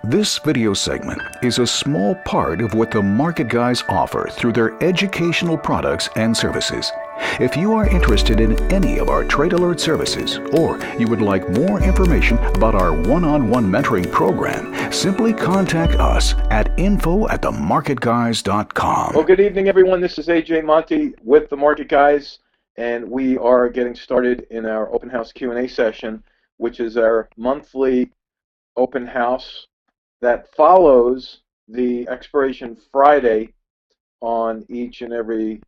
This video segment is a small part of what the Market Guys offer through their educational products and services. If you are interested in any of our trade alert services, or you would like more information about our one-on-one mentoring program, simply contact us at info@themarketguys.com. Well, good evening, everyone. This is AJ Monty with the Market Guys, and we are getting started in our open house Q&A session, which is our monthly open house that follows the expiration Friday on each and every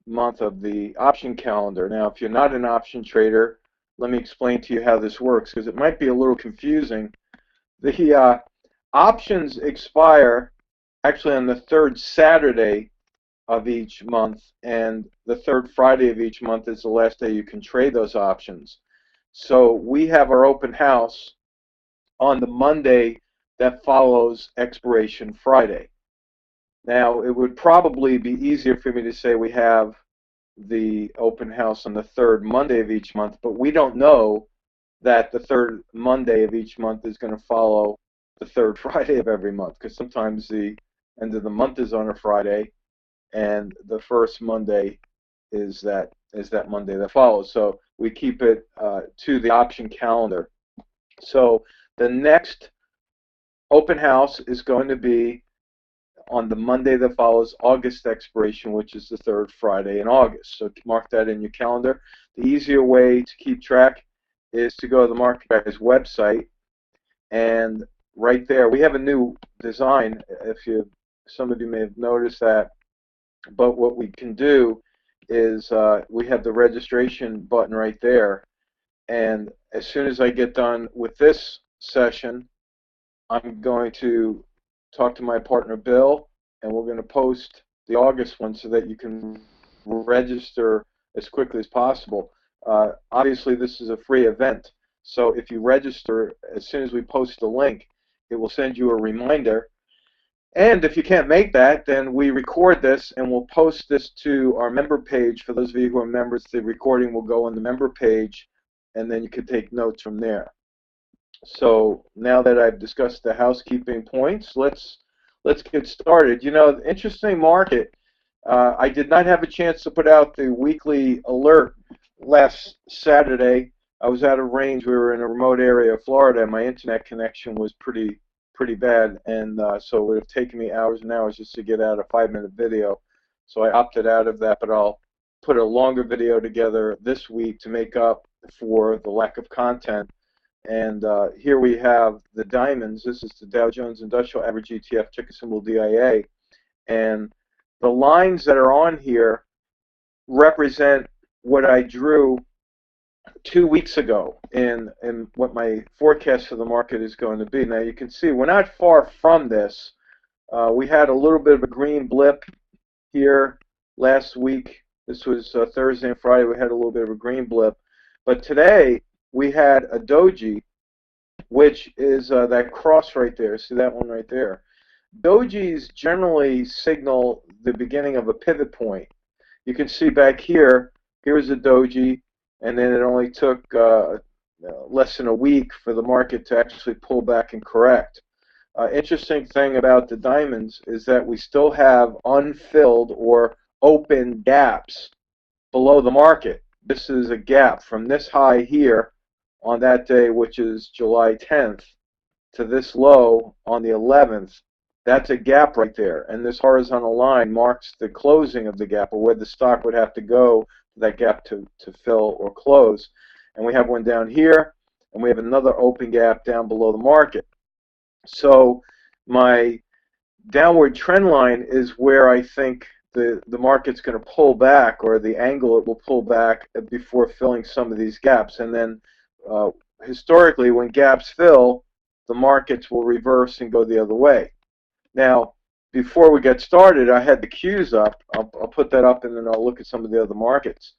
month of the option calendar. Now, if you're not an option trader, let me explain to you how this works, because it might be a little confusing. The options expire actually on the third Saturday of each month, and the third Friday of each month is the last day you can trade those options. So we have our open house on the Monday that follows expiration Friday. Now, it would probably be easier for me to say we have the open house on the third Monday of each month, but we don't know that the third Monday of each month is going to follow the third Friday of every month, because sometimes the end of the month is on a Friday, and the first Monday is that Monday that follows. So we keep it to the option calendar. So the next open house is going to be on the Monday that follows August expiration, which is the third Friday in August. So mark that in your calendar. The easier way to keep track is to go to the Market Guys website, and right there we have a new design. Some of you may have noticed that, but what we can do is we have the registration button right there, and as soon as I get done with this session, I'm going to talk to my partner Bill, and we're going to post the August one so that you can register as quickly as possible. Obviously, this is a free event, so if you register, as soon as we post the link, it will send you a reminder. And if you can't make that, then we record this and we'll post this to our member page. For those of you who are members, the recording will go on the member page, and then you can take notes from there. So now that I've discussed the housekeeping points, let's get started. You know, interesting market. I did not have a chance to put out the weekly alert last Saturday. I was out of range. We were in a remote area of Florida, and my internet connection was pretty bad, and so it would have taken me hours and hours just to get out a 5-minute video. So I opted out of that, but I'll put a longer video together this week to make up for the lack of content. And here we have the diamonds. This is the Dow Jones Industrial Average ETF, ticker symbol DIA. And the lines that are on here represent what I drew 2 weeks ago in what my forecast for the market is going to be. Now you can see we're not far from this. We had a little bit of a green blip here last week. This was Thursday and Friday. We had a little bit of a green blip. But today we had a doji, which is that cross right there. See that one right there? Dojis generally signal the beginning of a pivot point. You can see back here, here's a doji, and then it only took less than a week for the market to actually pull back and correct. Interesting thing about the diamonds is that we still have unfilled or open gaps below the market. This is a gap from this high here on that day, which is July 10th, to this low on the 11th. That's a gap right there, and this horizontal line marks the closing of the gap, or where the stock would have to go for that gap to fill or close. And we have one down here, and we have another open gap down below the market. So my downward trend line is where I think the market's going to pull back, or the angle it will pull back before filling some of these gaps. And then historically, when gaps fill, the markets will reverse and go the other way. Now, before we get started, I had the Qs up. I'll put that up, and then I'll look at some of the other markets.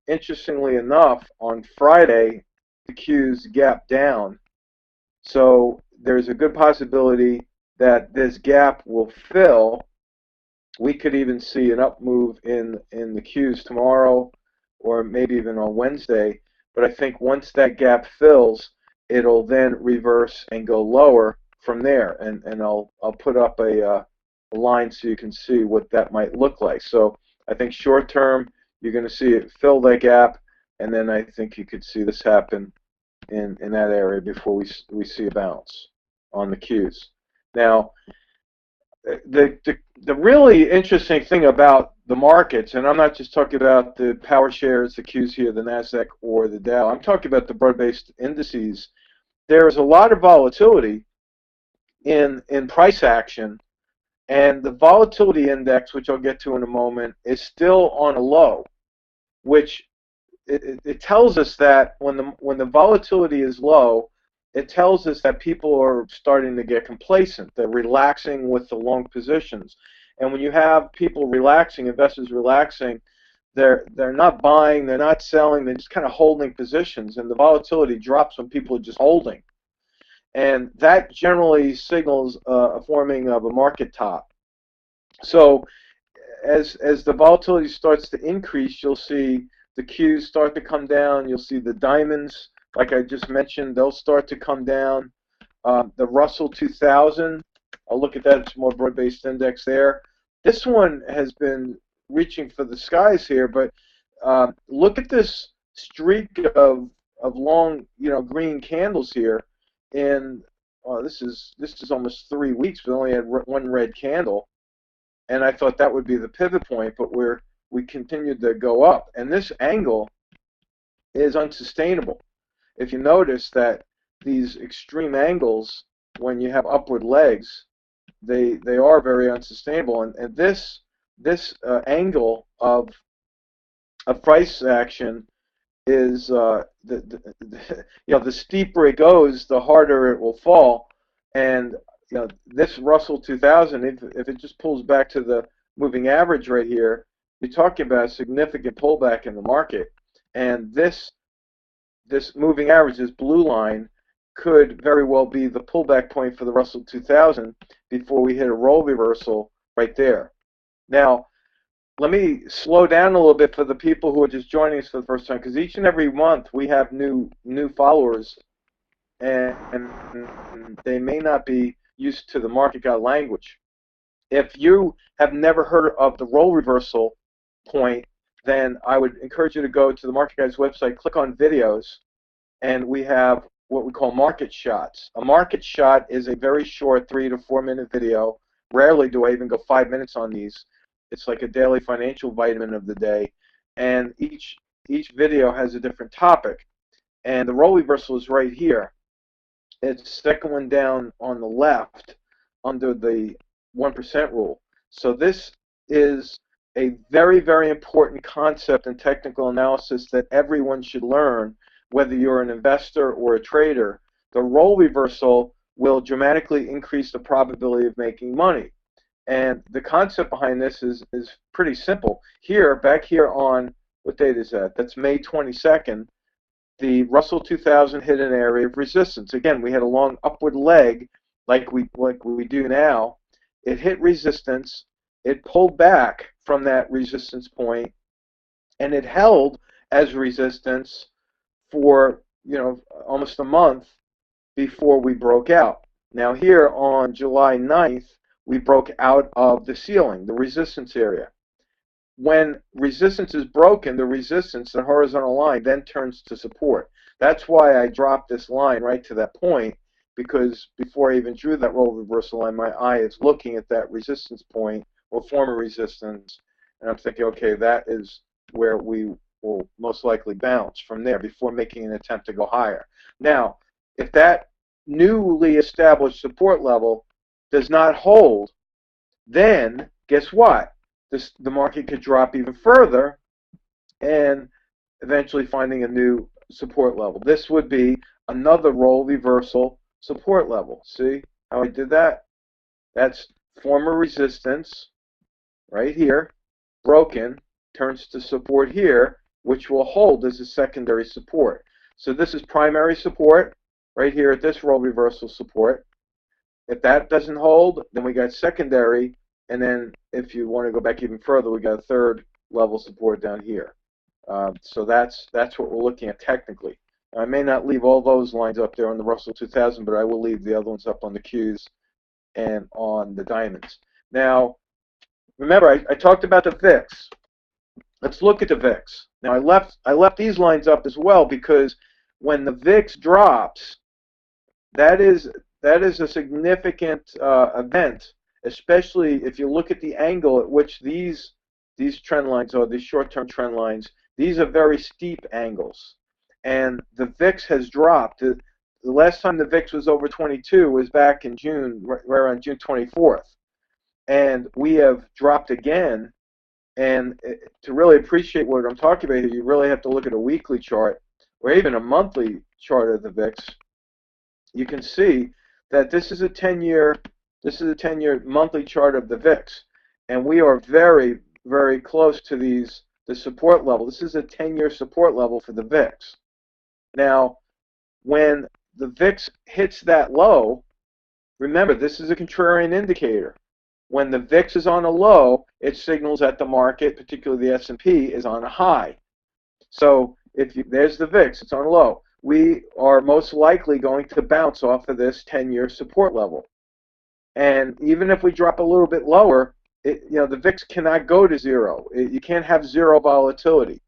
Interestingly enough, on Friday, the Qs gapped down. So there's a good possibility that this gap will fill. We could even see an up move in the Qs tomorrow, or maybe even on Wednesday. But I think once that gap fills, it'll then reverse and go lower from there, and I'll put up a line so you can see what that might look like. So I think short term you're going to see it fill that gap, and then I think you could see this happen in that area before we see a bounce on the Qs. Now, the really interesting thing about the markets, and I'm not just talking about the power shares, the Qs here, the Nasdaq or the Dow. I'm talking about the broad-based indices. There is a lot of volatility in price action, and the volatility index, which I'll get to in a moment, is still on a low, which it tells us that when the volatility is low, it tells us that people are starting to get complacent. They're relaxing with the long positions, and when you have people relaxing, investors relaxing, they're not buying, they're not selling, they're just kind of holding positions, and the volatility drops when people are just holding, and that generally signals a forming of a market top. So as the volatility starts to increase, you'll see the Qs start to come down. You'll see the diamonds, like I just mentioned, they'll start to come down. The Russell 2000, I'll look at that. It's more broad-based index there. This one has been reaching for the skies here, but look at this streak of long, green candles here. In this is almost 3 weeks. We only had one red candle, and I thought that would be the pivot point, but we continued to go up, and this angle is unsustainable. If you notice that these extreme angles, when you have upward legs, they are very unsustainable, and this angle of price action is the steeper it goes, the harder it will fall, and this Russell 2000, if it just pulls back to the moving average right here, you're talking about a significant pullback in the market, and this moving average, this blue line, could very well be the pullback point for the Russell 2000 before we hit a roll reversal right there. Now, let me slow down a little bit for the people who are just joining us for the first time, because each and every month we have new followers, and they may not be used to the market guy language. If you have never heard of the roll reversal point, then I would encourage you to go to the Market Guys website, click on videos, and we have what we call market shots. A market shot is a very short 3 to 4 minute video. Rarely do I even go 5 minutes on these. It's like a daily financial vitamin of the day, and each video has a different topic. And the roll reversal is right here. It's the second one down on the left under the 1% rule. So this is a very, very important concept in technical analysis that everyone should learn, whether you're an investor or a trader. The roll reversal will dramatically increase the probability of making money. And the concept behind this is pretty simple. Back here on, what date is that? That's May 22nd. The Russell 2000 hit an area of resistance. Again, we had a long upward leg like we do now. It hit resistance. It pulled back from that resistance point, and it held as resistance for almost a month before we broke out. Now here on July 9th, we broke out of the ceiling, the resistance area. When resistance is broken, the horizontal line, then turns to support. That's why I dropped this line right to that point, because before I even drew that roll reversal line, my eye is looking at that resistance point or former resistance, and I'm thinking, okay, that is where we will most likely bounce from there before making an attempt to go higher. Now, if that newly established support level does not hold, then guess what? The market could drop even further and eventually finding a new support level. This would be another roll reversal support level. See how I did that? That's former resistance right here, broken, turns to support here, which will hold as a secondary support. So this is primary support right here at this roll reversal support. If that doesn't hold, then we got secondary, and then if you want to go back even further, we got a third level support down here. So that's what we're looking at technically. I may not leave all those lines up there on the Russell 2000, but I will leave the other ones up on the Qs and on the diamonds. Now, remember, I talked about the VIX. Let's look at the VIX. Now, I left these lines up as well because when the VIX drops, that is a significant event, especially if you look at the angle at which these trend lines are, these short-term trend lines. These are very steep angles, and the VIX has dropped. The last time the VIX was over 22 was back in June, right around June 24th, and we have dropped again. And to really appreciate what I'm talking about here, you really have to look at a weekly chart or even a monthly chart of the VIX. You can see that this is a 10-year monthly chart of the VIX, and we are very, very close to the support level. This is a 10-year support level for the VIX. Now, when the VIX hits that low, remember, this is a contrarian indicator. When the VIX is on a low, it signals that the market, particularly the S&P, is on a high. So there's the VIX, it's on a low. We are most likely going to bounce off of this 10-year support level. And even if we drop a little bit lower, the VIX cannot go to zero. You can't have zero volatility.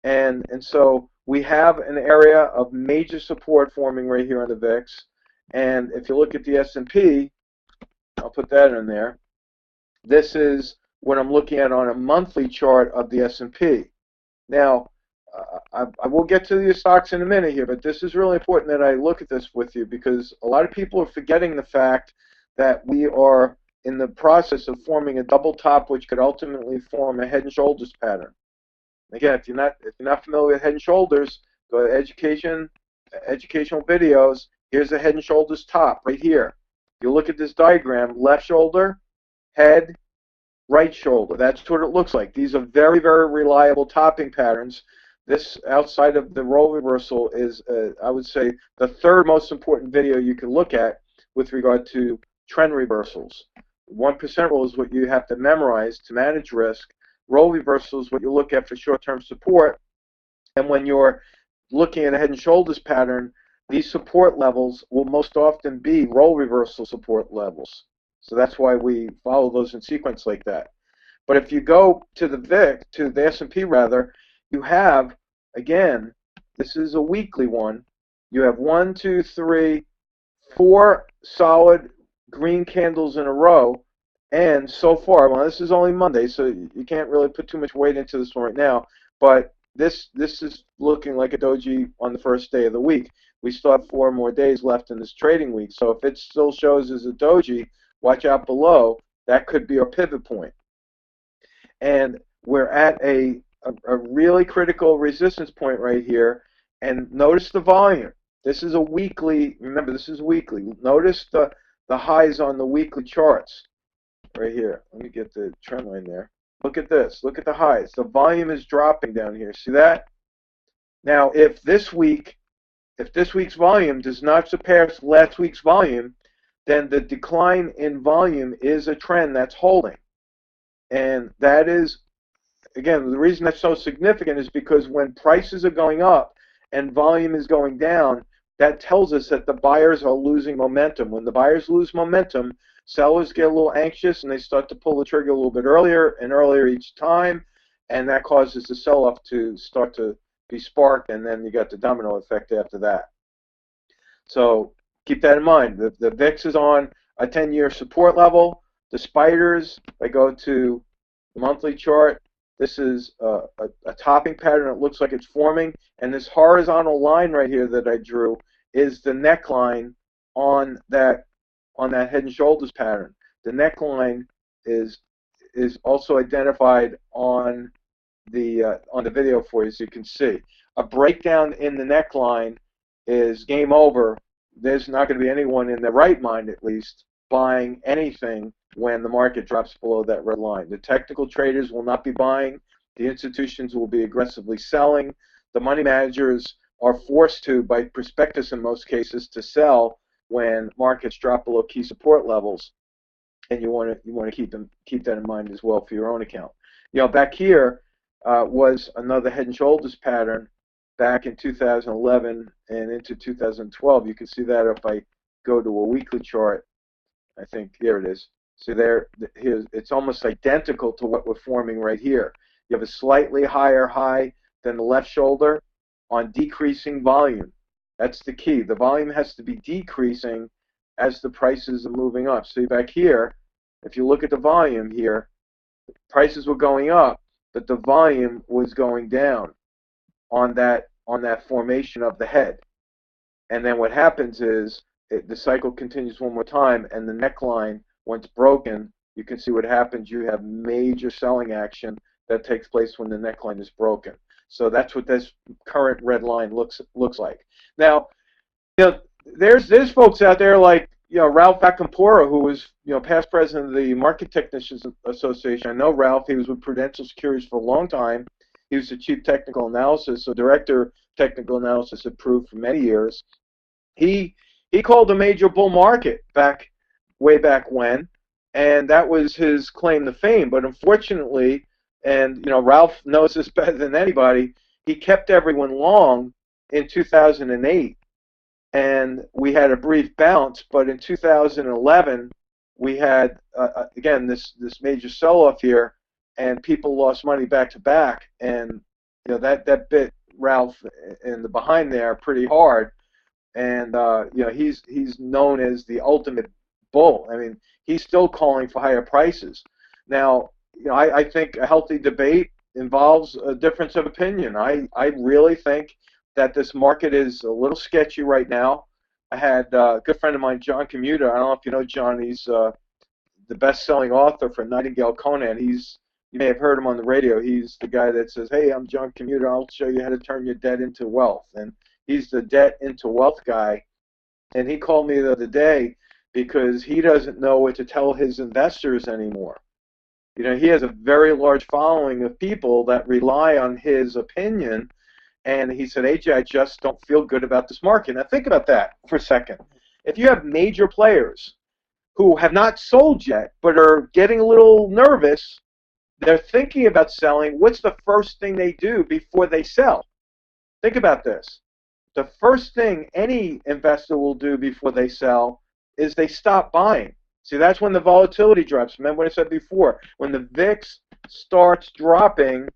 And so we have an area of major support forming right here on the VIX. And if you look at the S&P, I'll put that in there. This is what I'm looking at on a monthly chart of the S&P. Now, I will get to the stocks in a minute here, but this is really important that I look at this with you because a lot of people are forgetting the fact that we are in the process of forming a double top, which could ultimately form a head and shoulders pattern. Again, if you're not familiar with head and shoulders, go to educational videos. Here's a head and shoulders top right here. You look at this diagram, left shoulder, head, right shoulder. That's what it looks like. These are very, very reliable topping patterns. This, outside of the role reversal, is, I would say, the third most important video you can look at with regard to trend reversals. 1% rule is what you have to memorize to manage risk. Role reversal is what you look at for short-term support. And when you're looking at a head and shoulders pattern, these support levels will most often be role reversal support levels. So that's why we follow those in sequence like that. But if you go to the VIX, to the S&P rather, you have, again, this is a weekly one. You have 1, 2, 3, 4 solid green candles in a row. And so far, well, this is only Monday, so you can't really put too much weight into this one right now. But this is looking like a doji on the first day of the week. We still have 4 more days left in this trading week. So if it still shows as a doji, watch out below. That could be our pivot point. And we're at a really critical resistance point right here. And notice the volume. This is a weekly. Remember, this is weekly. Notice the highs on the weekly charts right here. Let me get the trend line there. Look at this. Look at the highs. The volume is dropping down here. See that? Now, if this week's volume does not surpass last week's volume, then the decline in volume is a trend that's holding. And that is, again, the reason that's so significant is because when prices are going up and volume is going down, that tells us that the buyers are losing momentum. When the buyers lose momentum, sellers get a little anxious and they start to pull the trigger a little bit earlier and earlier each time, and that causes the sell-off to start to be sparked, and then you got the domino effect after that. So keep that in mind. The VIX is on a 10-year support level. The spiders, I go to the monthly chart. This is a topping pattern. It looks like it's forming, and this horizontal line right here that I drew is the neckline on that head and shoulders pattern. The neckline is also identified on the video for you, so you can see. A breakdown in the neckline is game over. There's not going to be anyone in their right mind, at least, buying anything when the market drops below that red line. The technical traders will not be buying. The institutions will be aggressively selling. The money managers are forced to, by prospectus in most cases, to sell when markets drop below key support levels, and you want to keep that in mind as well for your own account. Back here was another head and shoulders pattern back in 2011 and into 2012. You can see that if I go to a weekly chart. I think here it is. So here's, it's almost identical to what we're forming right here. You have a slightly higher high than the left shoulder on decreasing volume. That's the key. The volume has to be decreasing as the prices are moving up. See back here, if you look at the volume here, prices were going up, but the volume was going down on that formation of the head. And then what happens is the cycle continues one more time, and the neckline, once broken, you can see what happens. You have major selling action that takes place when the neckline is broken. So that's what this current red line looks like. Now, there's folks out there like Ralph Acampora, who was past president of the Market Technicians Association. I know Ralph. He was with Prudential Securities for a long time. He was the chief technical analysis, so director of technical analysis approved for many years. He called a major bull market way back when, and that was his claim to fame. But unfortunately, and Ralph knows this better than anybody, he kept everyone long in 2008, and we had a brief bounce. But in 2011, we had again this major sell-off here, and people lost money back to back, and that bit Ralph in the behind there pretty hard. And he's known as the ultimate bull. I mean, he's still calling for higher prices. Now, I think a healthy debate involves a difference of opinion. I really think that this market is a little sketchy right now. I had a good friend of mine, John Commuter. I don't know if you know John. He's the best-selling author for Nightingale Conan. You may have heard him on the radio. He's the guy that says, "Hey, I'm John Commuter. I'll show you how to turn your debt into wealth." And he's the debt into wealth guy. And he called me the other day because he doesn't know what to tell his investors anymore. He has a very large following of people that rely on his opinion. And he said, AJ, I just don't feel good about this market. Now think about that for a second. If you have major players who have not sold yet but are getting a little nervous, they're thinking about selling, what's the first thing they do before they sell? Think about this. The first thing any investor will do before they sell is they stop buying. See, that's when the volatility drops. Remember what I said before. When the VIX starts dropping,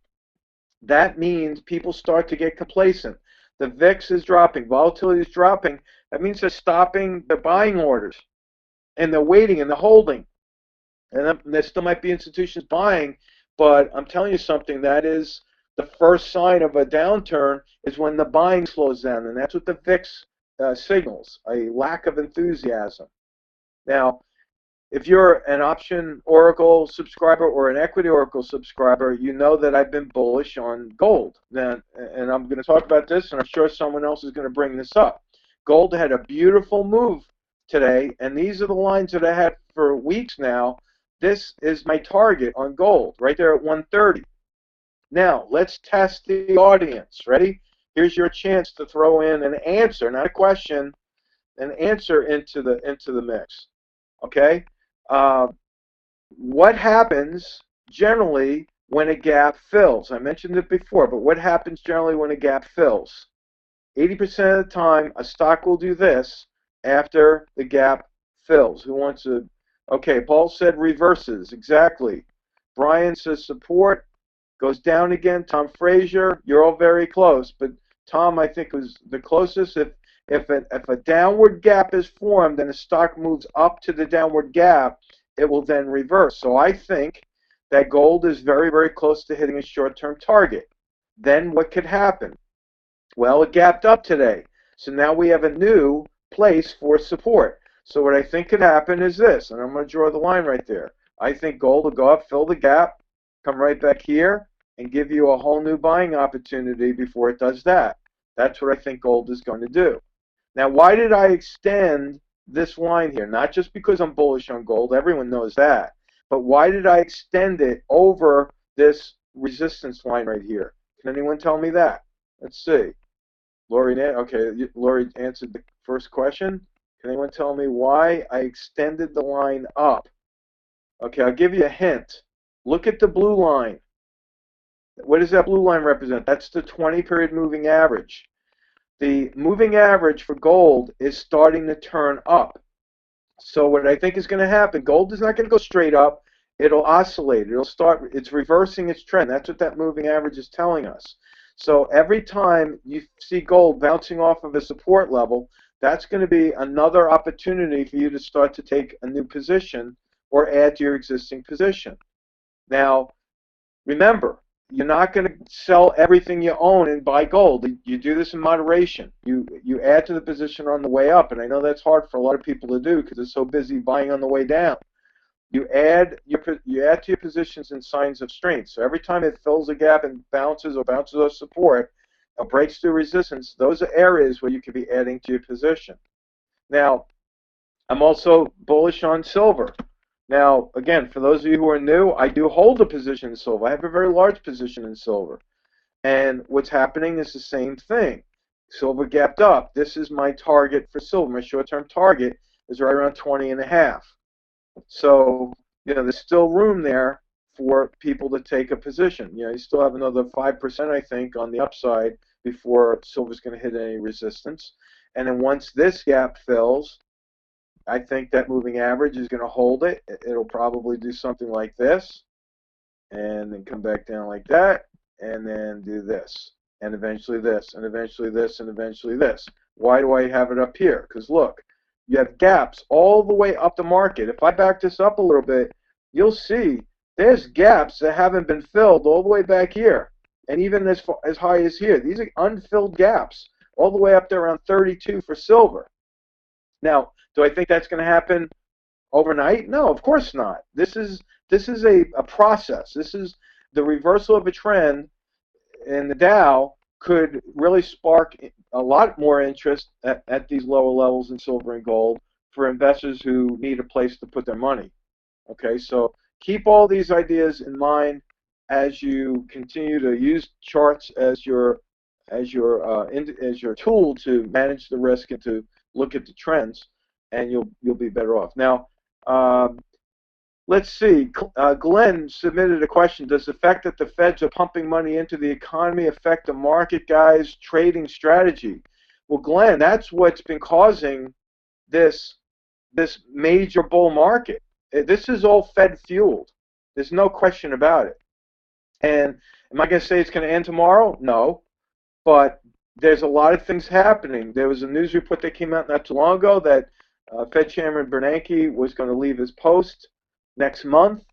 that means people start to get complacent. The VIX is dropping. Volatility is dropping. That means they're stopping the buying orders. And they're waiting and they're holding. And there still might be institutions buying, but I'm telling you something, that is the first sign of a downturn is when the buying slows down, and that's what the VIX signals, a lack of enthusiasm. Now, if you're an option Oracle subscriber or an equity Oracle subscriber, you know that I've been bullish on gold. And I'm going to talk about this, and I'm sure someone else is going to bring this up. Gold had a beautiful move today, and these are the lines that I had for weeks now. This is my target on gold, right there at 130. Now, let's test the audience. Ready? Here's your chance to throw in an answer, not a question, an answer into the mix. Okay? What happens generally when a gap fills? I mentioned it before, but what happens generally when a gap fills? 80% of the time, a stock will do this after the gap fills. Who wants to? Okay, Paul said reverses. Exactly. Brian says support. Goes down again. Tom Frazier, you're all very close, but Tom, I think, was the closest. If a downward gap is formed and the stock moves up to the downward gap, it will then reverse. So I think that gold is very, very close to hitting a short-term target. Then what could happen? Well, it gapped up today. So now we have a new place for support. So what I think could happen is this, and I'm going to draw the line right there. I think gold will go up, fill the gap, come right back here, and give you a whole new buying opportunity before it does that. That's what I think gold is going to do. Now, why did I extend this line here? Not just because I'm bullish on gold, everyone knows that, but why did I extend it over this resistance line right here? Can anyone tell me that? Let's see. Lori answered the first question. Can anyone tell me why I extended the line up? Okay, I'll give you a hint. Look at the blue line. What does that blue line represent? That's the 20-period moving average. The moving average for gold is starting to turn up. So what I think is going to happen, gold is not going to go straight up. It'll oscillate. It's reversing its trend. That's what that moving average is telling us. So every time you see gold bouncing off of a support level, that's going to be another opportunity for you to start to take a new position or add to your existing position. Now, remember, you're not going to sell everything you own and buy gold. You do this in moderation. You add to the position on the way up, and I know that's hard for a lot of people to do because they're so busy buying on the way down. You add to your positions in signs of strength. So every time it fills a gap and bounces off support or breaks through resistance, those are areas where you could be adding to your position. Now, I'm also bullish on silver. Now, again, for those of you who are new, I do hold a position in silver. I have a very large position in silver. And what's happening is the same thing. Silver gapped up. This is my target for silver. My short-term target is right around 20.5. So, there's still room there for people to take a position. You still have another 5%, I think, on the upside before silver's going to hit any resistance. And then once this gap fills, I think that moving average is going to hold it. It'll probably do something like this, and then come back down like that, and then do this, and eventually this, and eventually this, and eventually this. Why do I have it up here? Because look, you have gaps all the way up the market. If I back this up a little bit, you'll see there's gaps that haven't been filled all the way back here, and even as high as here. These are unfilled gaps all the way up there around 32 for silver. Now, do I think that's going to happen overnight? No, of course not. This is a process. This is the reversal of a trend, and the Dow could really spark a lot more interest at these lower levels in silver and gold for investors who need a place to put their money. Okay, so keep all these ideas in mind as you continue to use charts as your tool to manage the risk and to look at the trends, and you'll be better off. Now, let's see. Glenn submitted a question. Does the fact that the Feds are pumping money into the economy affect the market guys' trading strategy? Well, Glenn, that's what's been causing this major bull market. This is all Fed fueled. There's no question about it. And am I going to say it's going to end tomorrow? No. But there's a lot of things happening. There was a news report that came out not too long ago that Fed Chairman Bernanke was going to leave his post next month.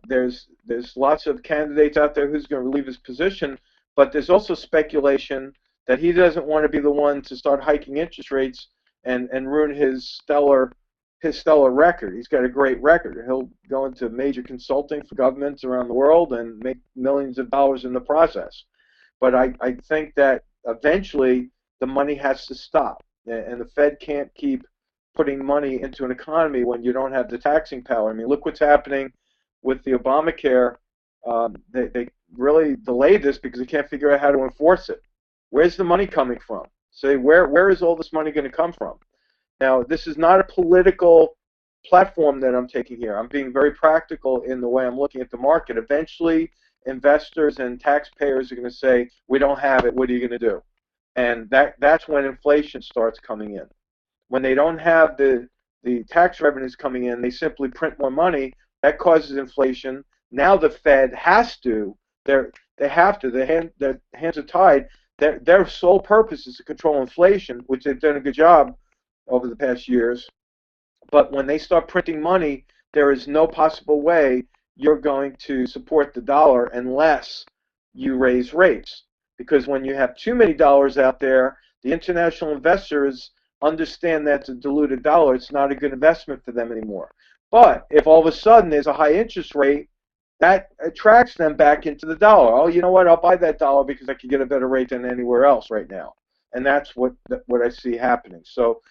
There's lots of candidates out there who's going to leave his position, but there's also speculation that he doesn't want to be the one to start hiking interest rates and ruin his stellar record. He's got a great record. He'll go into major consulting for governments around the world and make millions of dollars in the process. But I think that eventually the money has to stop, and the Fed can't keep putting money into an economy when you don't have the taxing power. I mean, look what's happening with the Obamacare. They really delayed this because they can't figure out how to enforce it. Where's the money coming from? Say, where is all this money going to come from? Now, this is not a political platform that I'm taking here. I'm being very practical in the way I'm looking at the market. Eventually, investors and taxpayers are going to say, we don't have it, what are you going to do? And that's when inflation starts coming in. When they don't have the tax revenues coming in, they simply print more money. That causes inflation. Now the Fed has to. They have to. Their hands are tied. Their sole purpose is to control inflation, which they've done a good job over the past years. But when they start printing money, there is no possible way you're going to support the dollar unless you raise rates. Because when you have too many dollars out there, the international investors understand that's a diluted dollar. It's not a good investment for them anymore. But if all of a sudden there's a high interest rate, that attracts them back into the dollar. Oh, you know what? I'll buy that dollar because I can get a better rate than anywhere else right now. And that's what I see happening. So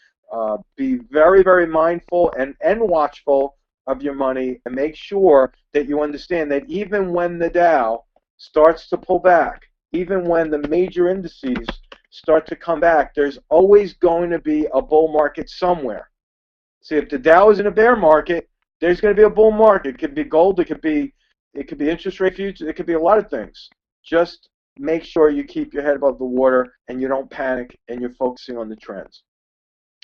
be very, very mindful and watchful of your money, and make sure that you understand that even when the Dow starts to pull back, even when the major indices start to come back, there's always going to be a bull market somewhere. See, if the Dow is in a bear market, there's going to be a bull market. It could be gold, it could be It could be interest rate futures. It could be a lot of things. Just make sure you keep your head above the water and you don't panic and you're focusing on the trends.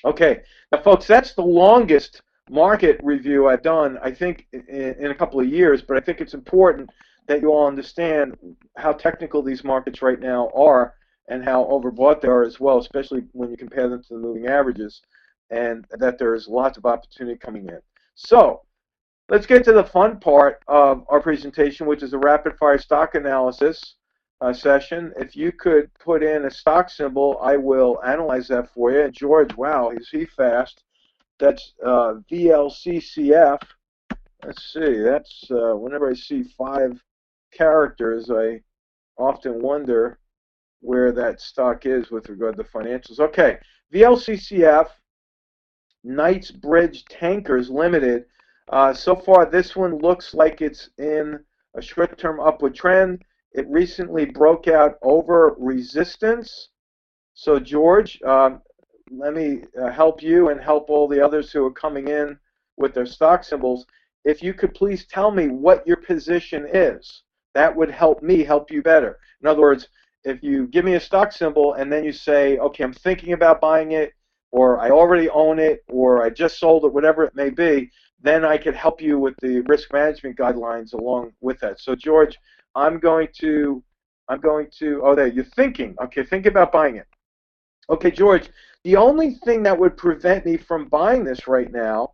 Okay, now folks, that's the longest market review I've done, I think, in a couple of years, but I think it's important that you all understand how technical these markets right now are and how overbought they are as well, especially when you compare them to the moving averages, and that there's lots of opportunity coming in. So let's get to the fun part of our presentation, which is a rapid-fire stock analysis session. If you could put in a stock symbol, I will analyze that for you. George, wow, is he fast? That's VLCCF. Let's see, that's whenever I see 5 characters, I often wonder where that stock is with regard to financials. Okay, VLCCF, Knights Bridge Tankers Limited. So far, this one looks like it's in a short-term upward trend. It recently broke out over resistance. So, George, let me help you and help all the others who are coming in with their stock symbols. If you could please tell me what your position is, that would help me help you better. In other words, if you give me a stock symbol and then you say, okay, I'm thinking about buying it, or I already own it, or I just sold it, whatever it may be, then I could help you with the risk management guidelines along with that. So, George, I'm going to, oh, there, you're thinking. Okay, think about buying it. Okay, George, the only thing that would prevent me from buying this right now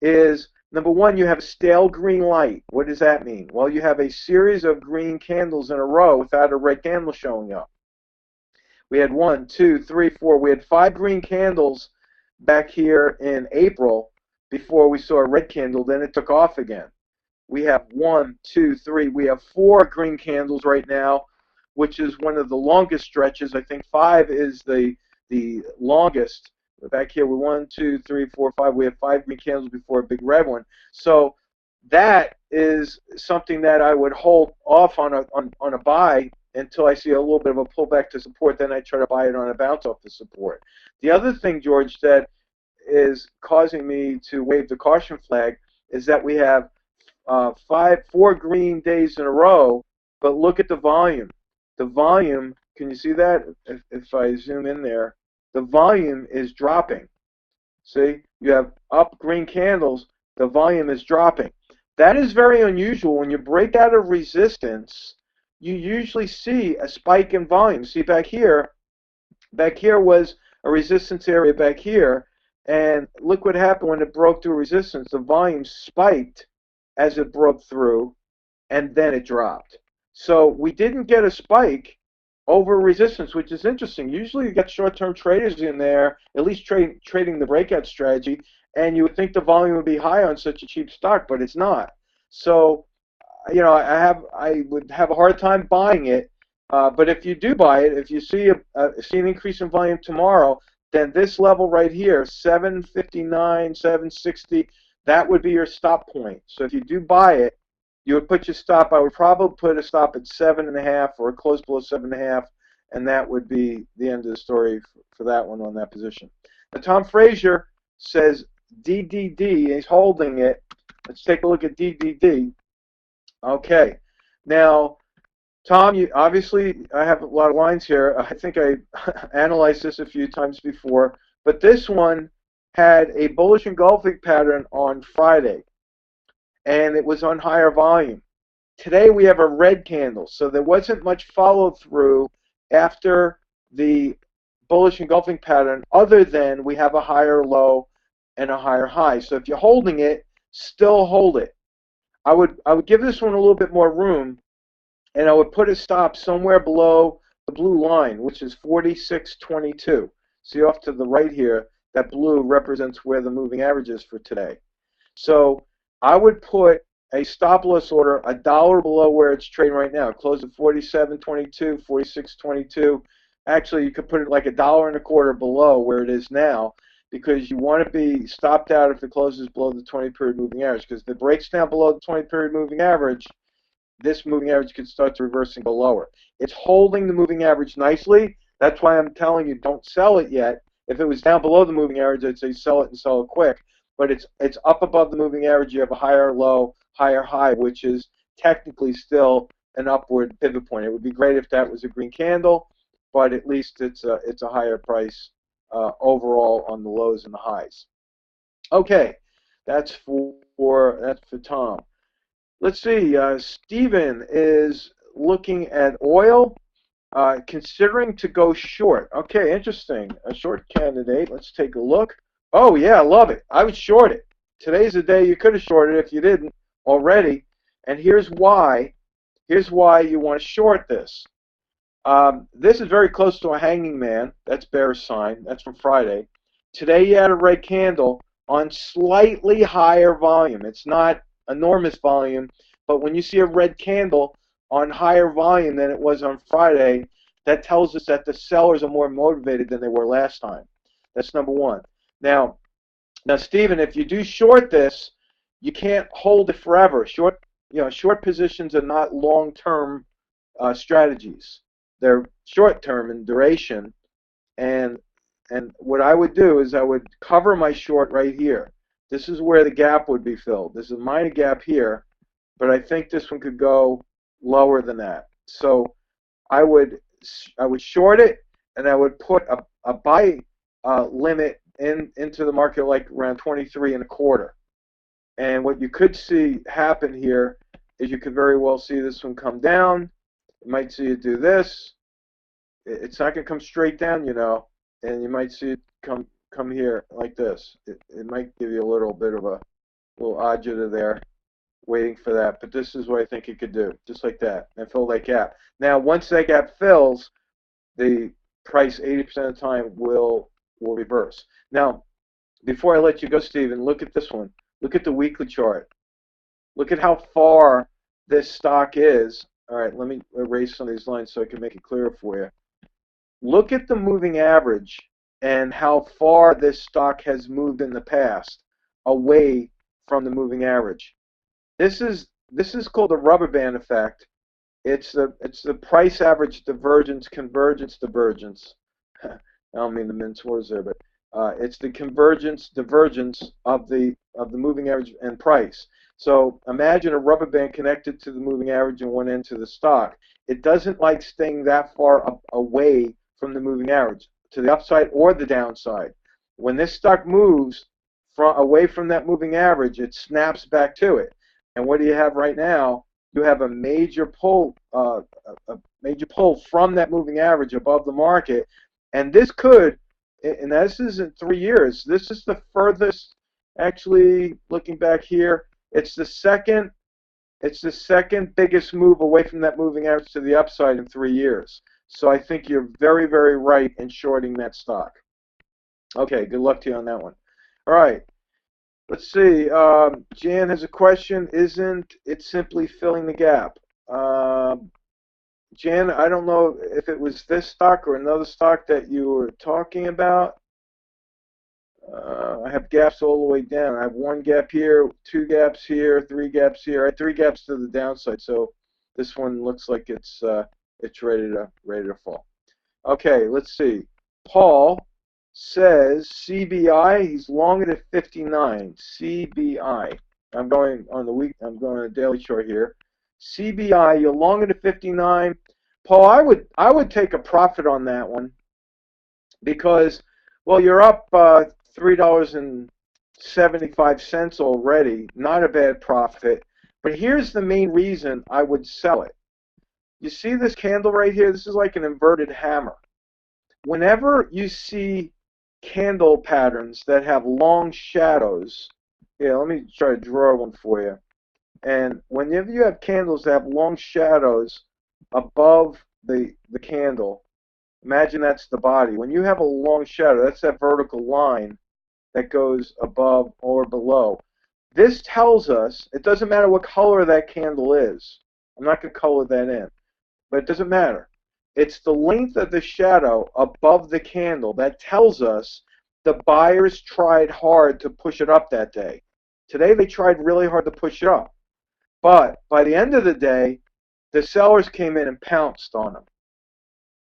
is, number one, you have a stale green light. What does that mean? Well, you have a series of green candles in a row without a red candle showing up. We had 1, 2, 3, 4. We had 5 green candles back here in April before we saw a red candle. Then it took off again. We have 1, 2, 3. We have 4 green candles right now, which is one of the longest stretches. I think 5 is the longest. Back here, we're 1, 2, 3, 4, 5. We have 5 green candles before a big red one. So that is something that I would hold off on a buy until I see a little bit of a pullback to support. Then I try to buy it on a bounce off the support. The other thing, George, that is causing me to wave the caution flag is that we have 4 green days in a row, but look at the volume. The volume, can you see that? If I zoom in there, the volume is dropping. See, you have up green candles, the volume is dropping. That is very unusual. When you break out of resistance, you usually see a spike in volume. See, back here was a resistance area back here, and look what happened when it broke through resistance. The volume spiked as it broke through, and then it dropped. So we didn't get a spike over resistance, which is interesting. Usually you get short-term traders in there, at least trading the breakout strategy, and you would think the volume would be high on such a cheap stock, but it's not. So, you know, I would have a hard time buying it. But if you do buy it, if you see an increase in volume tomorrow, then this level right here, 759, 760, that would be your stop point. So if you do buy it, you would put your stop. I would probably put a stop at 7.5 or close below 7.5, and that would be the end of the story for that one on that position. Now, Tom Frazier says DDD. He's holding it. Let's take a look at DDD. Okay. Now, Tom, obviously, I have a lot of lines here. I think I analyzed this a few times before, but this one had a bullish engulfing pattern on Friday, and it was on higher volume. Today we have a red candle, so there wasn't much follow-through after the bullish engulfing pattern other than we have a higher low and a higher high. So if you're holding it, still hold it. I would give this one a little bit more room, and I would put a stop somewhere below the blue line, which is 46.22. See off to the right here, that blue represents where the moving average is for today. So I would put a stop loss order $1 below where it's trading right now. Close at 47.22, 46.22. Actually, you could put it like $1.25 below where it is now, because you want to be stopped out if it closes below the 20-period moving average. Because if it breaks down below the 20-period moving average, this moving average could start to reverse and go lower. It's holding the moving average nicely. That's why I'm telling you don't sell it yet. If it was down below the moving average, I'd say sell it and sell it quick. But it's up above the moving average. You have a higher low, higher high, which is technically still an upward pivot point. It would be great if that was a green candle, but at least it's a higher price overall on the lows and the highs. Okay, that's for Tom. Let's see. Stephen is looking at oil, considering to go short. Okay, interesting. A short candidate. Let's take a look. Oh yeah, I love it. I would short it. Today's the day you could have shorted if you didn't already. And here's why. Here's why you want to short this. This is very close to a hanging man. That's bearish sign. That's from Friday. Today you had a red candle on slightly higher volume. It's not enormous volume, but when you see a red candle on higher volume than it was on Friday, that tells us that the sellers are more motivated than they were last time. That's number one. Now, Stephen, if you do short this, you can't hold it forever. Short positions are not long-term strategies. They're short-term in duration, and what I would do is I would cover my short right here. This is where the gap would be filled. There's a minor gap here, but I think this one could go lower than that. So I would short it, and I would put a buy limit into the market like around 23 and a quarter. And what you could see happen here is you could very well see this one come down. You might see it do this. It's not going to come straight down, and you might see it come here like this. It might give you a little bit of a little agita there, waiting for that. But this is what I think it could do, just like that, and fill that gap. Now, once that gap fills, the price 80% of the time will reverse. Now, before I let you go, Stephen, look at this one. Look at the weekly chart. Look at how far this stock is. All right, let me erase some of these lines so I can make it clearer for you. Look at the moving average and how far this stock has moved in the past away from the moving average. This is called the rubber band effect. It's the price average divergence, convergence, divergence. I don't mean to mince words there, but it's the convergence, divergence of the moving average and price. So imagine a rubber band connected to the moving average and one end to the stock. It doesn't like staying that far away from the moving average, to the upside or the downside. When this stock moves away from that moving average, it snaps back to it. And what do you have right now? You have a major pull from that moving average above the market, and this could, and this isn't 3 years. This is the furthest. Actually, looking back here, it's the second biggest move away from that moving average to the upside in 3 years. So I think you're very, very right in shorting that stock. Okay, good luck to you on that one. All right, let's see. Jan has a question. Isn't it simply filling the gap? Jan, I don't know if it was this stock or another stock that you were talking about. I have gaps all the way down. I have one gap here, two gaps here, three gaps here. I have three gaps to the downside, so this one looks like it's ready to fall. Okay, let's see. Paul says CBI. He's long at 59. CBI. I'm going on a daily chart here. CBI. You're long at 59. Paul, I would take a profit on that one because, well, you're up $3.75 already. Not a bad profit. But here's the main reason I would sell it. You see this candle right here? This is like an inverted hammer. Whenever you see candle patterns that have long shadows, let me try to draw one for you. And whenever you have candles that have long shadows above the candle, imagine that's the body. When you have a long shadow, that's that vertical line that goes above or below. This tells us, it doesn't matter what color that candle is. I'm not going to color that in, but it doesn't matter. It's the length of the shadow above the candle that tells us the buyers tried hard to push it up that day. Today they tried really hard to push it up. But by the end of the day, the sellers came in and pounced on them.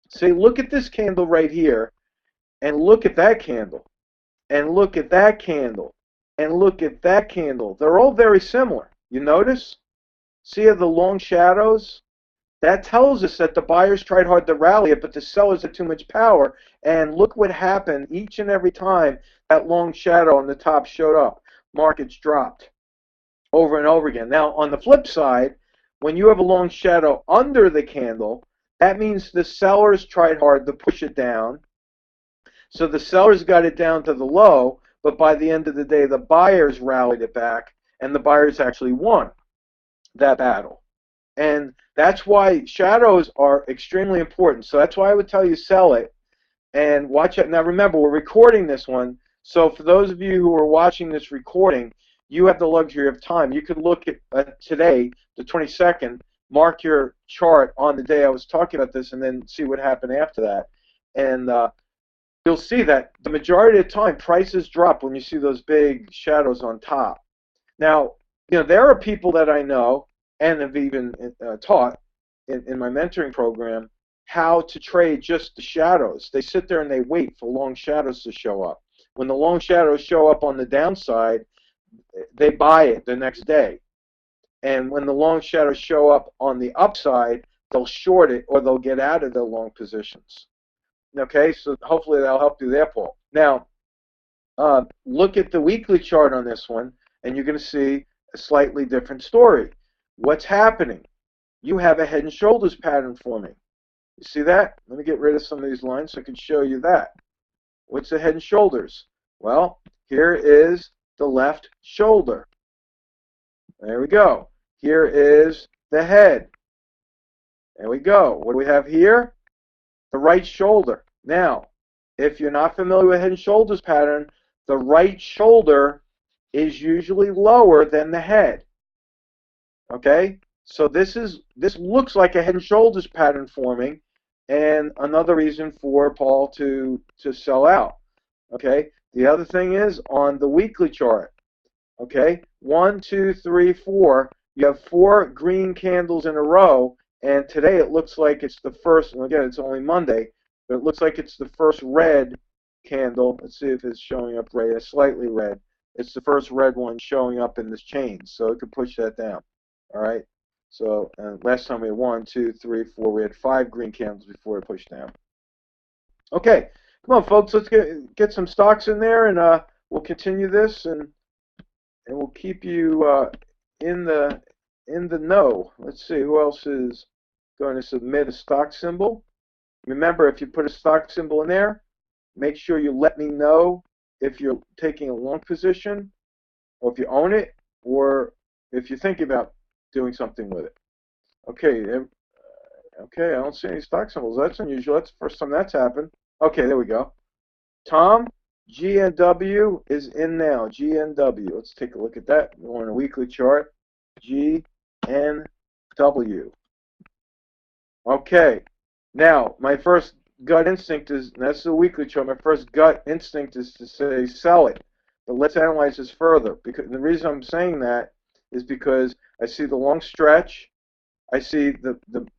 See, look at this candle right here, and look at that candle, and look at that candle, and look at that candle. They're all very similar. You notice? See the long shadows? That tells us that the buyers tried hard to rally it, but the sellers had too much power. And look what happened each and every time that long shadow on the top showed up. Markets dropped over and over again. Now, on the flip side, when you have a long shadow under the candle, that means the sellers tried hard to push it down. So the sellers got it down to the low, but by the end of the day, the buyers rallied it back, and the buyers actually won that battle. And that's why shadows are extremely important. So that's why I would tell you sell it and watch it. Now remember, we're recording this one. So for those of you who are watching this recording, you have the luxury of time. You could look at today, the 22nd, mark your chart on the day I was talking about this, and then see what happened after that. And you'll see that the majority of the time, prices drop when you see those big shadows on top. Now, there are people that I know and have even taught in my mentoring program how to trade just the shadows. They sit there and they wait for long shadows to show up. When the long shadows show up on the downside, they buy it the next day. And when the long shadows show up on the upside, they'll short it or they'll get out of their long positions. Okay, so hopefully that'll help you there, Paul. Now, look at the weekly chart on this one, and you're going to see a slightly different story. What's happening? You have a head and shoulders pattern forming. You see that? Let me get rid of some of these lines so I can show you that. What's the head and shoulders? Well, here is the left shoulder. There we go. Here is the head. There we go. What do we have here? The right shoulder. Now, if you're not familiar with head and shoulders pattern, the right shoulder is usually lower than the head. Okay? So this looks like a head and shoulders pattern forming, and another reason for Paul to sell out. Okay? The other thing is on the weekly chart. Okay? 1, 2, 3, 4. You have 4 green candles in a row, and today it looks like it's the first, and again, it's only Monday, but it looks like it's the first red candle. Let's see if it's showing up right. It's slightly red. It's the first red one showing up in this chain, so it could push that down. All right? So last time we had 1, 2, 3, 4. We had 5 green candles before it pushed down. Okay, come on, folks. Let's get some stocks in there, and we'll continue this, and we'll keep you in the know. Let's see who else is going to submit a stock symbol. Remember, if you put a stock symbol in there, make sure you let me know if you're taking a long position, or if you own it, or if you're thinking about doing something with it. Okay, okay, I don't see any stock symbols. That's unusual. That's the first time that's happened. Okay, there we go. Tom, GNW is in now. GNW. Let's take a look at that. We're on a weekly chart. GNW. Okay. Now, my first gut instinct is, and that's the weekly chart, my first gut instinct is to say sell it. But let's analyze this further. Because the reason I'm saying that is because I see the long stretch. I see the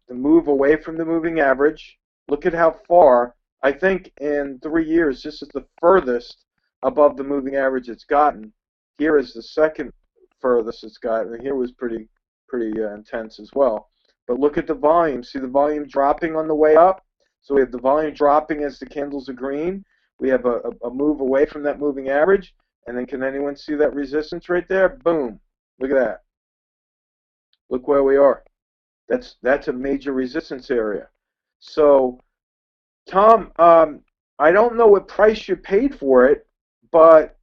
move away from the moving average. Look at how far. I think in 3 years, this is the furthest above the moving average it's gotten. Here is the second furthest it's gotten. And here was pretty intense as well. But look at the volume. See the volume dropping on the way up? So we have the volume dropping as the candles are green. We have a move away from that moving average. And then can anyone see that resistance right there? Boom. Look at that. Look where we are. That's a major resistance area. So, Tom, I don't know what price you paid for it, but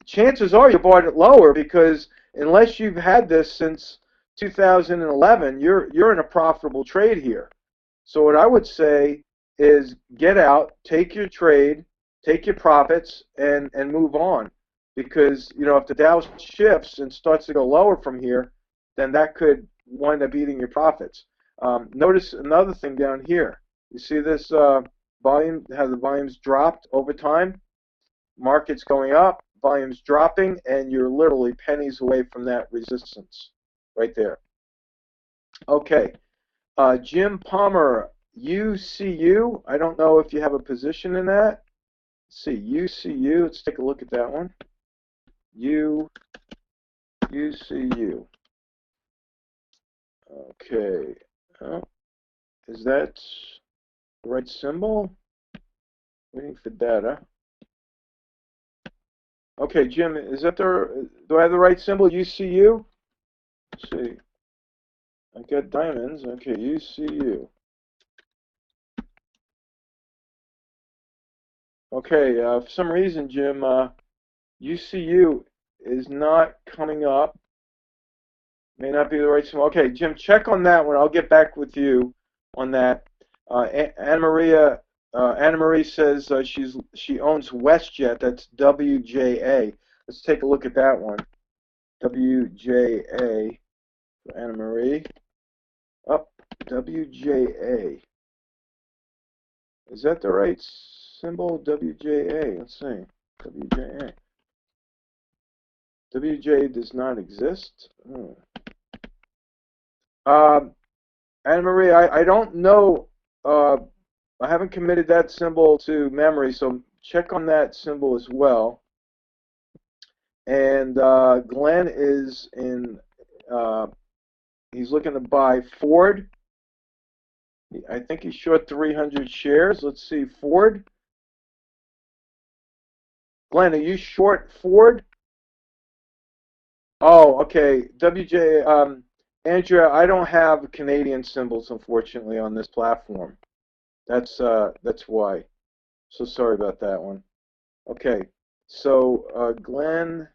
chances are you bought it lower, because unless you've had this since 2011, you're in a profitable trade here. So what I would say is get out, take your trade, take your profits, and move on. Because, if the Dow shifts and starts to go lower from here, then that could wind up eating your profits. Notice another thing down here. You see this volume, how the volume's dropped over time? Market's going up, volume's dropping, and you're literally pennies away from that resistance right there. Okay. Jim Palmer, UCU. I don't know if you have a position in that. Let's see, UCU. Let's take a look at that one. UCU. Okay. Is that the right symbol? Waiting for data. Okay, Jim, is that do I have the right symbol? UCU? Let's see. I got diamonds. Okay, UCU. Okay, for some reason, Jim, UCU is not coming up. May not be the right symbol. Okay, Jim, check on that one. I'll get back with you on that. Anna Marie says she owns WestJet. That's WJA. Let's take a look at that one. WJA for Anna Marie. Up, WJA. Is that the right symbol? WJA. Let's see. WJA. WJ does not exist. Anna Marie, I don't know. I haven't committed that symbol to memory, so check on that symbol as well. And Glenn is in. He's looking to buy Ford. I think he's short 300 shares. Let's see, Ford. Glenn, are you short Ford? Oh, okay. WJ, Andrea, I don't have Canadian symbols, unfortunately, on this platform. That's why. So sorry about that one. Okay, so Glenn,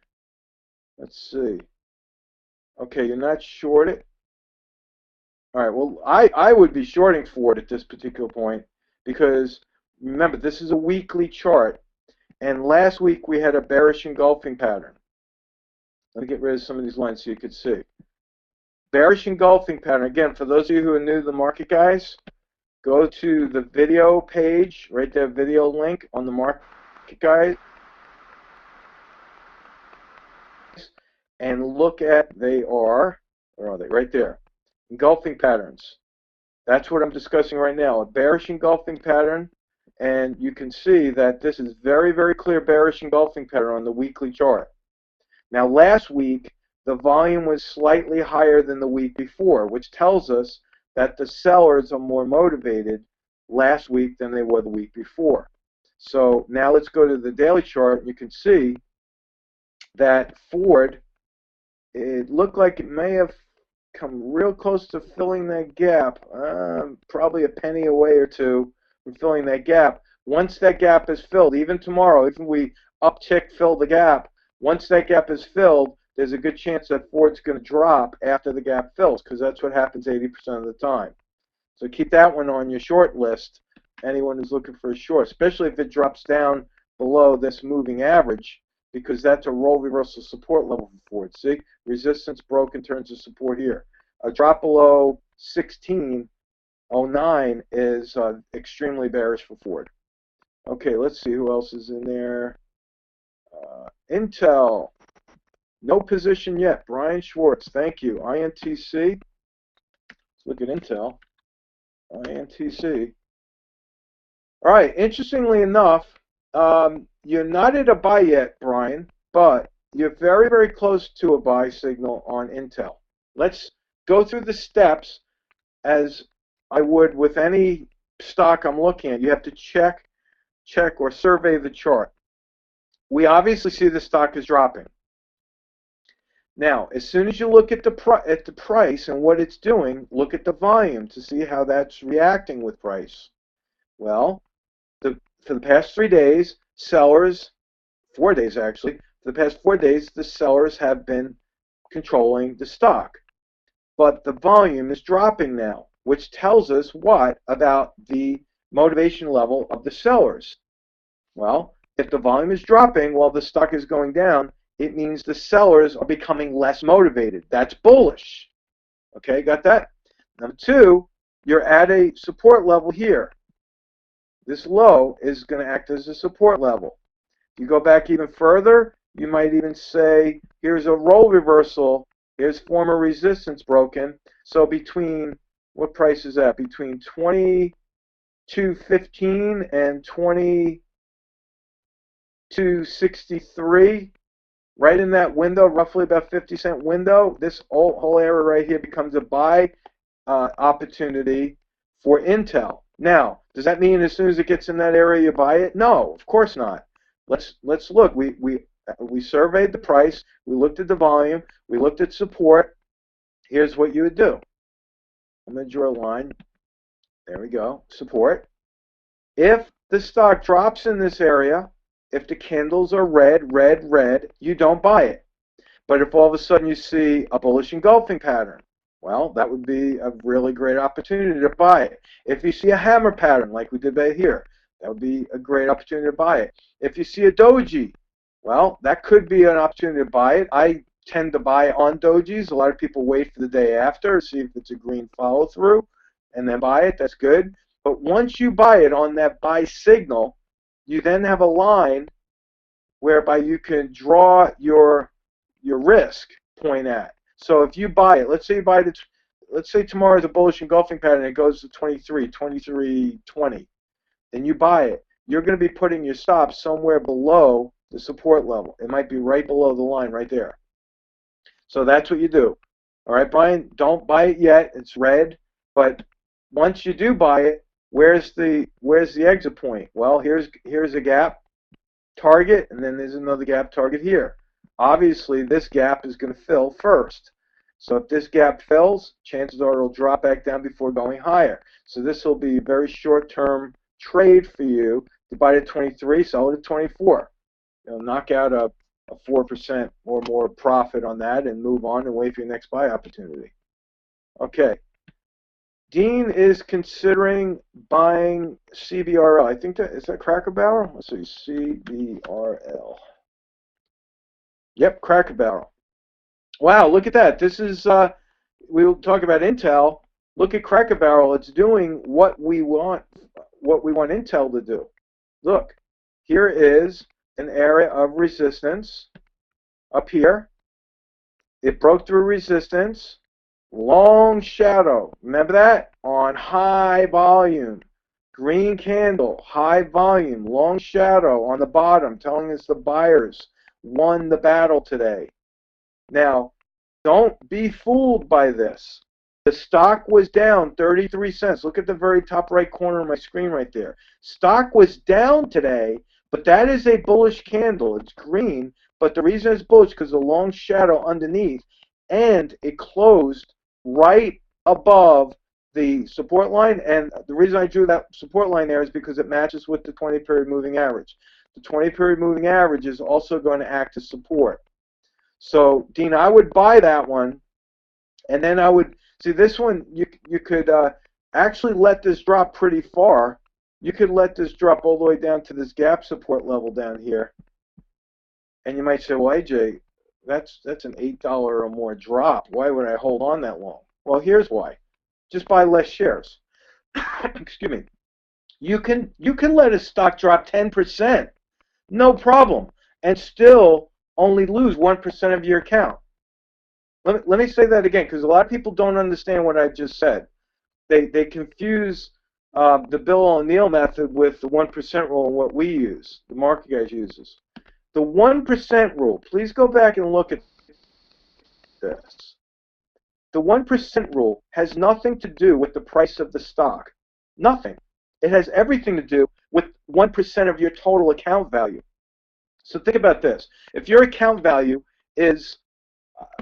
let's see. Okay, you're not shorted. All right, well, I would be shorting Ford at this particular point because remember, this is a weekly chart, and last week we had a bearish engulfing pattern. Let me get rid of some of these lines so you could see. Bearish engulfing pattern. Again, for those of you who are new to the market, guys, go to the video page, right there, video link on the market, guys, and look at, where are they? Right there. Engulfing patterns. That's what I'm discussing right now. A bearish engulfing pattern, and you can see that this is very, very clear bearish engulfing pattern on the weekly chart. Now, last week, the volume was slightly higher than the week before, which tells us that the sellers are more motivated last week than they were the week before. So now let's go to the daily chart. You can see that Ford, it looked like it may have come real close to filling that gap, probably a penny away or two from filling that gap. Once that gap is filled, even tomorrow, if we uptick, fill the gap, once that gap is filled, there's a good chance that Ford's going to drop after the gap fills, because that's what happens 80% of the time. So keep that one on your short list, anyone who's looking for a short, especially if it drops down below this moving average, because that's a role reversal support level for Ford. See, resistance broken, turns to support here. A drop below 1609 is extremely bearish for Ford. Okay, let's see who else is in there. Intel, no position yet. Brian Schwartz, thank you. INTC, let's look at Intel. INTC. All right, interestingly enough, you're not at a buy yet, Brian, but you're very, very close to a buy signal on Intel. Let's go through the steps as I would with any stock I'm looking at. You have to check or survey the chart. We obviously see the stock is dropping. Now, as soon as you look at the price and what it's doing, look at the volume to see how that's reacting with price. Well, for the past 3 days, sellers, 4 days actually, for the past 4 days, the sellers have been controlling the stock. But the volume is dropping now, which tells us what about the motivation level of the sellers? Well, if the volume is dropping while the stock is going down, it means the sellers are becoming less motivated. That's bullish. Okay, got that? Number two, you're at a support level here. This low is going to act as a support level. If you go back even further, you might even say, here's a role reversal. Here's former resistance broken. So between, what price is that? Between 22.15 and 22.63, right in that window, roughly about 50-cent window, this whole area right here becomes a buy opportunity for Intel. Now, does that mean as soon as it gets in that area you buy it? No, of course not. Let's look. We surveyed the price. We looked at the volume. We looked at support. Here's what you would do. I'm going to draw a line. There we go. Support. If the stock drops in this area, if the candles are red, red, red, you don't buy it. But if all of a sudden you see a bullish engulfing pattern, well, that would be a really great opportunity to buy it. If you see a hammer pattern like we did right here, that would be a great opportunity to buy it. If you see a doji, well, that could be an opportunity to buy it. I tend to buy on dojis. A lot of people wait for the day after to see if it's a green follow through and then buy it. That's good. But once you buy it on that buy signal, you then have a line whereby you can draw your risk point at. So if you buy it, let's say you buy it, let's say tomorrow is a bullish engulfing pattern and it goes to 23.20, then you buy it. You're going to be putting your stop somewhere below the support level. It might be right below the line right there. So that's what you do. All right, Brian, don't buy it yet. It's red. But once you do buy it, where's the exit point? Well, here's a gap target, and then there's another gap target here. Obviously, this gap is going to fill first. So if this gap fills, chances are it'll drop back down before going higher. So this will be a very short-term trade for you. To buy it at 23, sell it at 24. Knock out a 4% or more profit on that and move on and wait for your next buy opportunity. Okay. Dean is considering buying CBRL. I think is that Cracker Barrel? Let's see, CBRL. Yep, Cracker Barrel. Wow, look at that. This is, we'll talk about Intel. Look at Cracker Barrel. It's doing what we want Intel to do. Look, here is an area of resistance up here. It broke through resistance. Long shadow. Remember that? On high volume. Green candle, high volume, long shadow on the bottom, telling us the buyers won the battle today. Now, don't be fooled by this. The stock was down 33 cents. Look at the very top right corner of my screen right there. Stock was down today, but that is a bullish candle. It's green, but the reason it's bullish is because of the long shadow underneath, and it closed right above the support line. And the reason I drew that support line there is because it matches with the 20-period moving average. The 20-period moving average is also going to act as support. So, Dean, I would buy that one, and then I would see this one. You could actually let this drop pretty far. You could let this drop all the way down to this gap support level down here. And you might say, well, AJ, that's an $8 or more drop. Why would I hold on that long? Well, here's why. Just buy less shares. Excuse me. You can let a stock drop 10%, no problem, and still only lose 1% of your account. Let me say that again, because a lot of people don't understand what I just said. They confuse the Bill O'Neill method with the 1% rule and what we use, the Market Guys uses. The 1% rule, please go back and look at this. The 1% rule has nothing to do with the price of the stock. Nothing. It has everything to do with 1% of your total account value. So think about this. If your account value is,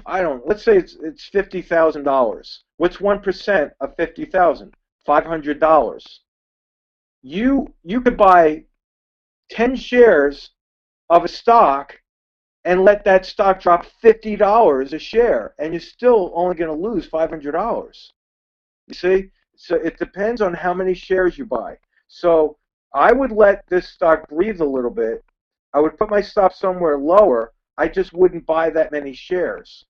let's say it's $50,000. What's 1% of $50,000? $500. You could buy 10 shares of a stock and let that stock drop $50 a share, and you're still only going to lose $500. You see? So it depends on how many shares you buy. So I would let this stock breathe a little bit. I would put my stop somewhere lower. I just wouldn't buy that many shares.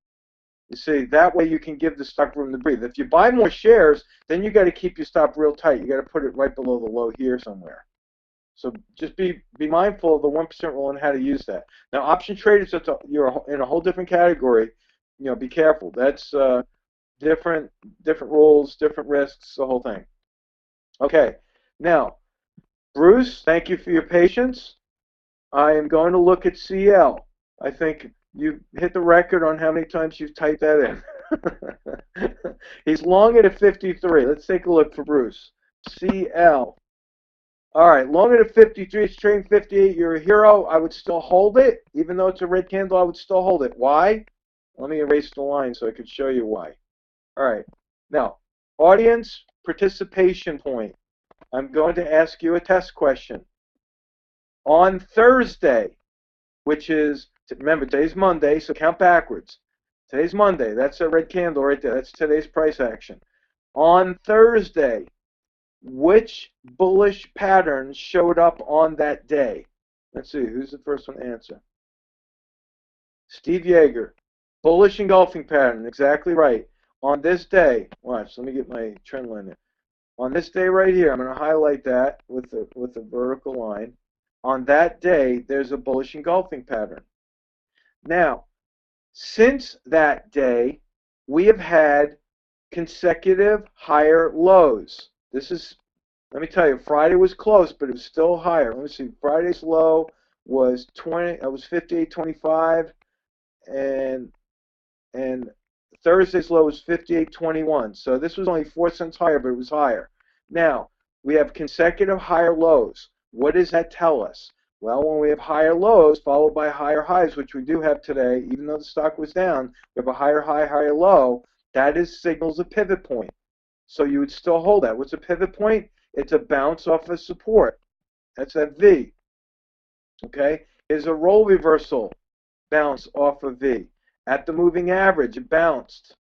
You see, that way you can give the stock room to breathe. If you buy more shares, then you got to keep your stop real tight. You got to put it right below the low here somewhere. So just be mindful of the 1% rule and how to use that. Now, option traders, you're in a whole different category. Be careful. That's different rules, different risks, the whole thing. Okay. Now, Bruce, thank you for your patience. I am going to look at CL. I think you hit the record on how many times you've typed that in. He's long at a 53. Let's take a look for Bruce. CL. All right, long at a 53. It's trading 58. You're a hero. I would still hold it. Even though it's a red candle, I would still hold it. Why? Let me erase the line so I can show you why. All right. Now, audience participation point. I'm going to ask you a test question. On Thursday, which is, remember, today's Monday, so count backwards. Today's Monday. That's a red candle right there. That's today's price action. On Thursday, which bullish pattern showed up on that day? Let's see. Who's the first one to answer? Steve Yeager. Bullish engulfing pattern. Exactly right. On this day, watch. Let me get my trend line there. On this day right here, I'm going to highlight that with a vertical line. On that day, there's a bullish engulfing pattern. Now, since that day, we have had consecutive higher lows. This is, let me tell you, Friday was close, but it was still higher. Let me see. Friday's low was 58.25, and Thursday's low was 58.21. So this was only 4 cents higher, but it was higher. Now, we have consecutive higher lows. What does that tell us? Well, when we have higher lows followed by higher highs, which we do have today, even though the stock was down, we have a higher high, higher low. That signals a pivot point. So you would still hold that. What's a pivot point? It's a bounce off of support. That's that V. Okay? Is a roll reversal bounce off of V. At the moving average, it bounced.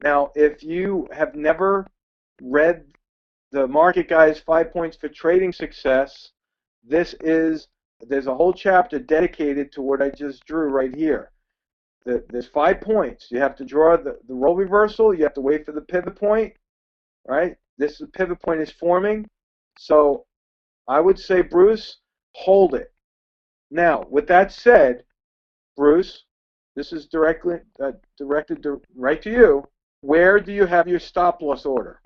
Now, if you have never read the Market Guys 5 Points for Trading Success, there's a whole chapter dedicated to what I just drew right here. There's 5 points. You have to draw the roll reversal. You have to wait for the pivot point, right? This pivot point is forming. So I would say, Bruce, hold it. Now, with that said, Bruce, this is directed right to you. Where do you have your stop loss order?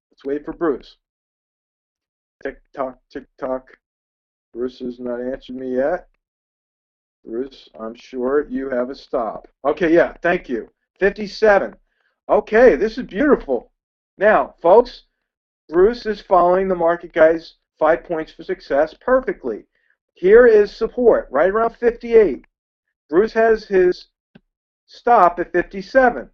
Let's wait for Bruce. Tick tock, tick tock. Bruce has not answered me yet. Bruce, I'm sure you have a stop. Okay, yeah, thank you. 57. Okay, this is beautiful. Now, folks, Bruce is following the Market Guys 5 Points for Success perfectly. Here is support, right around 58. Bruce has his stop at 57.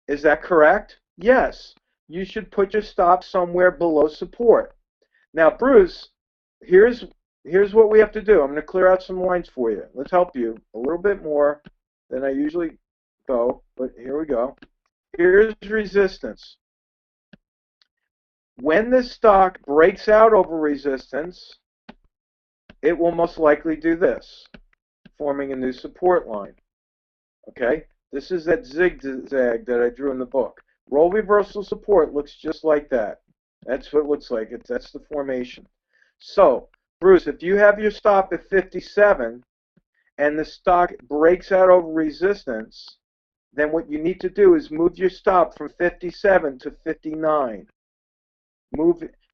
Is that correct? Yes. You should put your stop somewhere below support. Now, Bruce, here's what we have to do. I'm going to clear out some lines for you. Let's help you a little bit more than I usually go, but here we go. Here's resistance. When this stock breaks out over resistance, it will most likely do this, forming a new support line. Okay? This is that zigzag that I drew in the book. Roll reversal support looks just like that. That's what it looks like. That's the formation. So, Bruce, if you have your stop at 57 and the stock breaks out over resistance, then what you need to do is move your stop from 57 to 59.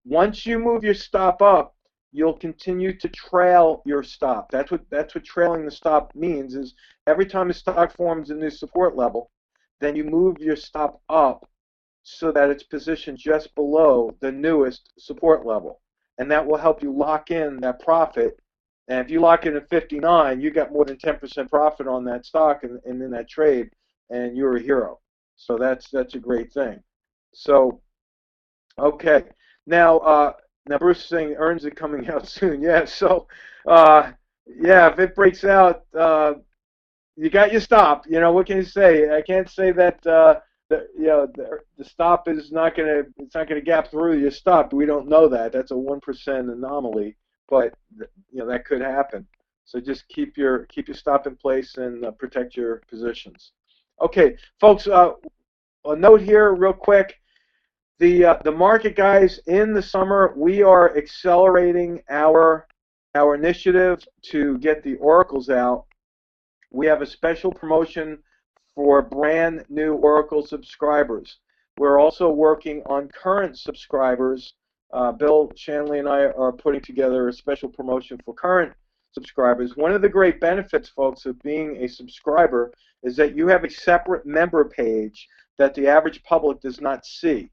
Once you move your stop up, you'll continue to trail your stop. That's what trailing the stop means, is every time the stock forms a new support level, then you move your stop up so that it's positioned just below the newest support level. And that will help you lock in that profit. And if you lock in at 59, you got more than 10% profit on that stock and in that trade, and you're a hero. So that's a great thing. So, okay. Now Bruce is saying earns it coming out soon. Yeah, so yeah, if it breaks out, you got your stop. You know, what can you say? I can't say that the stop is it's not gonna gap through your stop. We don't know that. That's a 1% anomaly, but that could happen. So just keep your stop in place and protect your positions. Okay, folks. A note here, real quick. The Market Guys, in the summer, we are accelerating our initiative to get the oracles out. We have a special promotion for brand new Oracle subscribers. We're also working on current subscribers. Bill Shanley and I are putting together a special promotion for current subscribers. One of the great benefits, folks, of being a subscriber is that you have a separate member page that the average public does not see.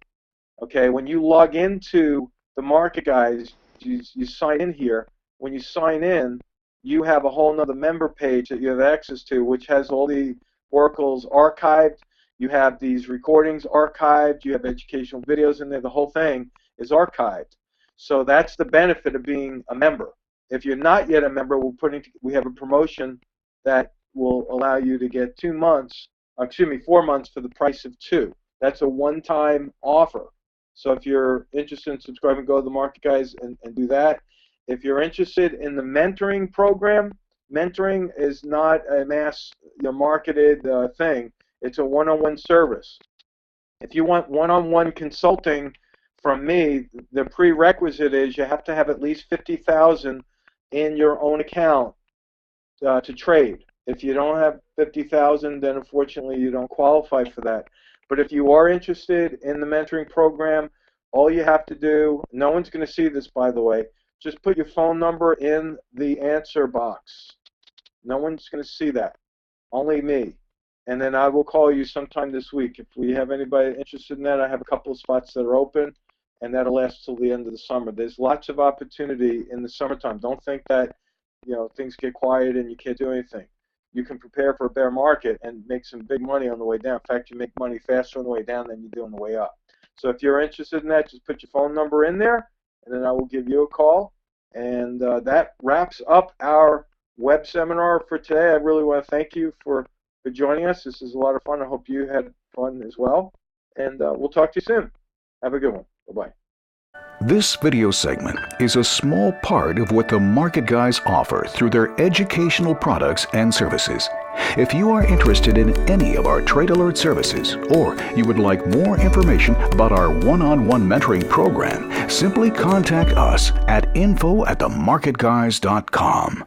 Okay, when you log into the Market Guys, you sign in here. When you sign in, you have a whole nother member page that you have access to, which has all the oracles archived. You have these recordings archived. You have educational videos in there. The whole thing is archived. So that's the benefit of being a member. If you're not yet a member, we have a promotion that will allow you to get 4 months for the price of 2. That's a one-time offer. So if you're interested in subscribing, go to the Market Guys and do that. If you're interested in the mentoring program, mentoring is not a mass marketed thing. It's a one-on-one service. If you want one-on-one consulting from me, the prerequisite is you have to have at least $50,000 in your own account to trade. If you don't have $50,000, then unfortunately you don't qualify for that. But if you are interested in the mentoring program, all you have to do, no one's going to see this, by the way, just put your phone number in the answer box. No one's going to see that, only me. And then I will call you sometime this week. If we have anybody interested in that, I have a couple of spots that are open, and that'll last till the end of the summer. There's lots of opportunity in the summertime. Don't think that things get quiet and you can't do anything. You can prepare for a bear market and make some big money on the way down. In fact, you make money faster on the way down than you do on the way up. So if you're interested in that, just put your phone number in there, and then I will give you a call. And that wraps up our web seminar for today. I really want to thank you for joining us. This is a lot of fun. I hope you had fun as well. And we'll talk to you soon. Have a good one. Bye-bye. This video segment is a small part of what the Market Guys offer through their educational products and services. If you are interested in any of our Trade Alert services, or you would like more information about our one-on-one mentoring program, simply contact us at info@themarketguys.com.